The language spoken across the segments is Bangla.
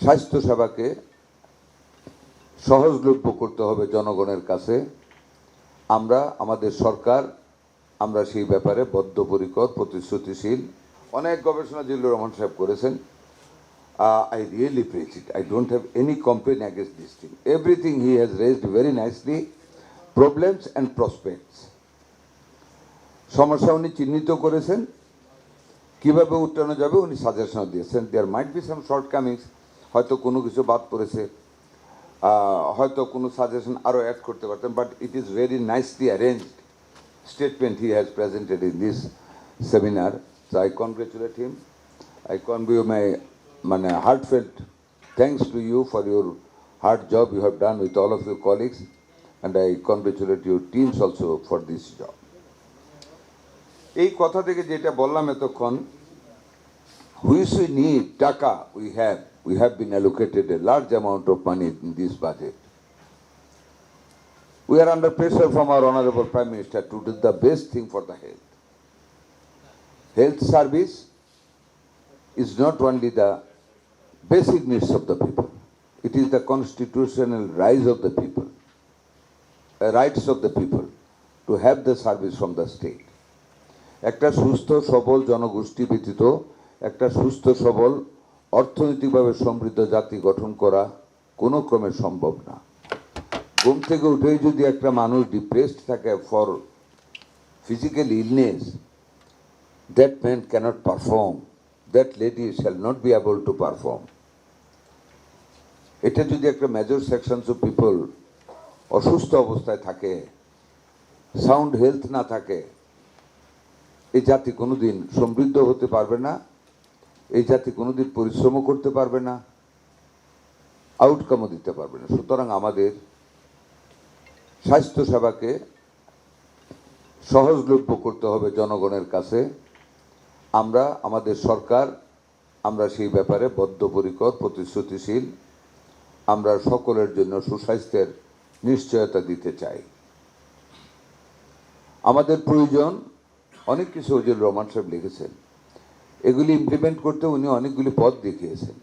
স্বাস্থ্যসেবাকে সহজলভ্য করতে হবে জনগণের কাছে। আমাদের সরকার আমরা সেই ব্যাপারে বদ্ধপরিকর, প্রতিশ্রুতিশীল। অনেক গবেষণা জিল্লুর রহমান সাহেব করেছেন। I really praise it. I don't have any complaint against this thing. Everything he has raised very nicely, problems and prospects. সমস্যা উনি চিহ্নিত করেছেন, কিভাবে উত্তরণ যাবে উনি সাজেশন দিয়েছেন। দেয়ার মাইট বি সাম শর্টকামিংস, হয়তো কোনো কিছু বাদ পড়েছে, হয়তো কোনো সাজেশন আরও অ্যাড করতে পারতেন, but it is very nicely arranged statement he has presented in this seminar. So I congratulate him. I convey my heartfelt thanks to you for your hard job you have done with all of your colleagues, and I congratulate your teams also for this job. এই কথা থেকে যেটা বললাম এতক্ষণ, which we need টাকা, we have been allocated a large amount of money in this budget. We are under pressure from our Honorable Prime Minister to do the best thing for the health. Health service is not only the basic needs of the people, it is the constitutional rights of the people, rights of the people to have the service from the state. একটা সুস্থ সবল জনগোষ্ঠী ব্যতীত একটা সুস্থ সবল অর্থনৈতিকভাবে সমৃদ্ধ জাতি গঠন করা কোনো ক্রমে সম্ভব না। ঘুম থেকে উঠেই যদি একটা মানুষ ডিপ্রেসড থাকে for physical illness, that man cannot perform, that lady shall not be able to perform. এটা যদি একটা মেজর সেকশনস অফ পিপল অসুস্থ অবস্থায় থাকে, সাউন্ড হেলথ না থাকে, এই জাতি কোনোদিন সমৃদ্ধ হতে পারবে না, এই জাতি কোনোদিন পরিশ্রমও করতে পারবে না, আউটকামও দিতে পারবে না। সুতরাং আমাদের স্বাস্থ্যসেবাকে সহজলভ্য করতে হবে জনগণের কাছে। আমাদের সরকার আমরা সেই ব্যাপারে বদ্ধপরিকর, প্রতিশ্রুতিশীল। আমরা সকলের জন্য সুস্বাস্থ্যের নিশ্চয়তা দিতে চাই। আমাদের প্রয়োজন অনেক কিছু জিল্লুর রহমান সাহেব লিখেছেন, এগুলি ইমপ্লিমেন্ট করতে উনি অনেকগুলি পথ দেখিয়েছেন,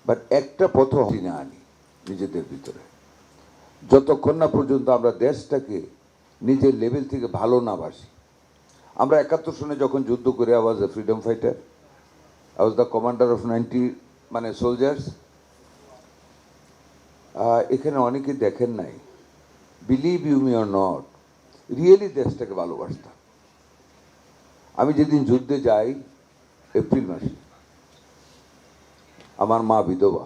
বাট একটা পথও না আনি নিজেদের ভিতরে। যতক্ষণ না পর্যন্ত আমরা দেশটাকে নিজের লেভেল থেকে ভালো না বাসি। আমরা 71 সনে যখন যুদ্ধ করে, I was a freedom fighter, I was the commander of 90 soldiers. এখানে অনেকে দেখেন নাই, believe you me or not, really দেশটাকে ভালোবাসতাম। আমি যেদিন যুদ্ধে যাই এপ্রিল মাসে, আমার মা বিধবা,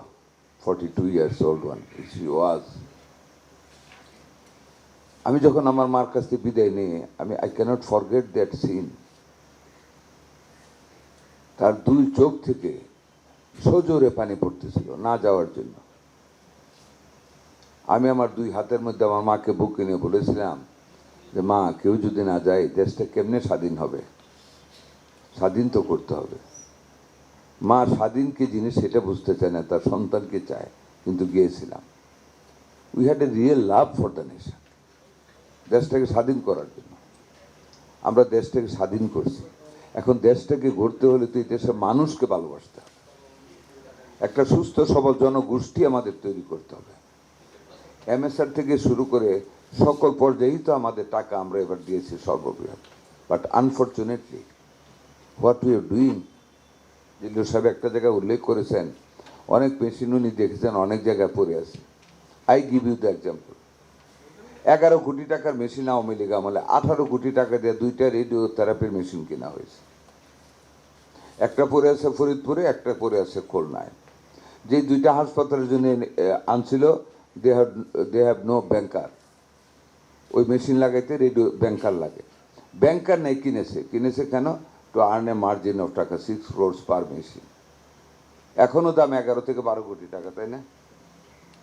42 years old one she was. আমি যখন আমার মার কাছ থেকে বিদায় নিয়ে I cannot forget that scene. তার দুই চোখ থেকে সজোরে পানি পড়তেছিল না যাওয়ার জন্য। আমি আমার দুই হাতের মধ্যে আমার মাকে বুকে নিয়ে বলেছিলাম যে মা, কেউ যদি না যায় দেশটা কেমনে স্বাধীন হবে? স্বাধীন তো করতে হবে। মা স্বাধীন কি জিনিস সেটা বুঝতে চায় না, তার সন্তানকে চায়, কিন্তু গিয়েছিলাম। We had a real love for the nation, দেশটাকে স্বাধীন করার জন্য। আমরা দেশটাকে স্বাধীন করছি, এখন দেশটাকে গড়তে হলে তো এই দেশের মানুষকে ভালোবাসতে হবে, একটা সুস্থ সবল জনগোষ্ঠী আমাদের তৈরি করতে হবে। এমএসআর থেকে শুরু করে সকল পর্যায়েই তো আমাদের টাকা আমরা এবার দিয়েছি সর্ববৃহৎ, but unfortunately what we are doing, Zillur সাহেব একটা জায়গায় উল্লেখ করেছেন, অনেক মেশিন উনি দেখেছেন অনেক জায়গায় পড়ে আছে। I give you the example. 11 কোটি টাকার মেশিন আওয়ামী লীগ আমলে 18 কোটি টাকা দিয়ে 2টা রেডিও থেরাপির মেশিন কেনা হয়েছে। একটা পড়ে আছে ফরিদপুরে, একটা পড়ে আছে খুলনায়। যে 2টা হাসপাতালের জন্য আনছিল, দে হ্যাভ নো ব্যাংকার। ওই মেশিন লাগাইতে রেডিও ব্যাংকার লাগে, ব্যাংকার নেই। কিনেছে কেন? To earn A margin of টাকা, 6 crores পার মেশিন। এখনও দাম 11 থেকে 12 কোটি টাকা, তাই না?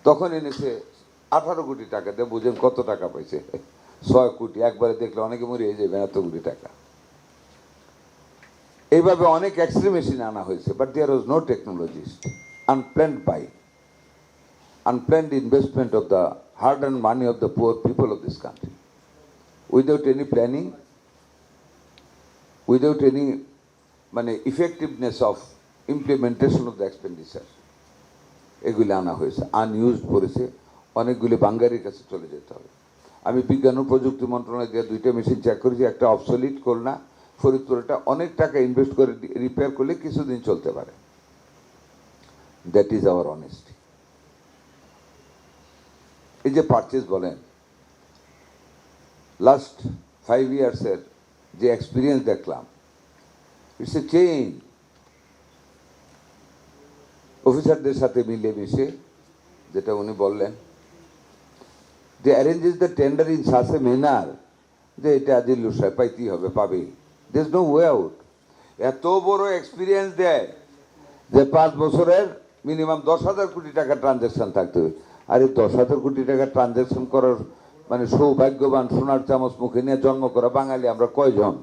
তখন এনেছে 18 কোটি টাকা দিয়ে, বুঝেন কত টাকা পাইছে? 6 কোটি। একবারে দেখলে অনেকে মরিয়ে যাবে এত কোটি টাকা। এইভাবে অনেক এক্সরে মেশিন আনা হয়েছে, but there was no technologist. unplanned investment of the hard-earned money of the poor people of this country, without any planning, without any effectiveness of implementation of the expenditure. এগুলি আনা হয়েছে, আনইউজড পড়েছে, অনেকগুলি বাঙ্গারির কাছে চলে যেতে হবে। আমি বিজ্ঞান ও প্রযুক্তি মন্ত্রণালয় দিয়ে 2টা মেশিন চেক করেছি, একটা অবসলিট করোনা ফরিদপুরটা অনেক টাকা ইনভেস্ট করে রিপেয়ার করলে কিছুদিন চলতে পারে। That is our honesty. এই যে পারচেজ বলেন, লাস্ট 5 ইয়ার্সের যে এক্সপিরিয়েন্স দেখলাম, ইটস এ চেঞ্জ। অফিসারদের সাথে মিলেমিশে, যেটা উনি বললেন, যে arranges the tender in such a manner যে এটা আজিল্লুর সাহেব পাইতেই হবে, পাবেই, there is no way out. এত বড় এক্সপিরিয়েন্স দেয় যে 5 বছরের মিনিমাম 10,000 কোটি টাকা ট্রানজ্যাকশন থাকতে হবে। আর এই 10,000 কোটি টাকা ট্রানজ্যাকশন করার মানে সৌভাগ্যবান সোনার চামচ মুখে নিয়ে জন্ম করা বাঙালি আমরা কয়জন?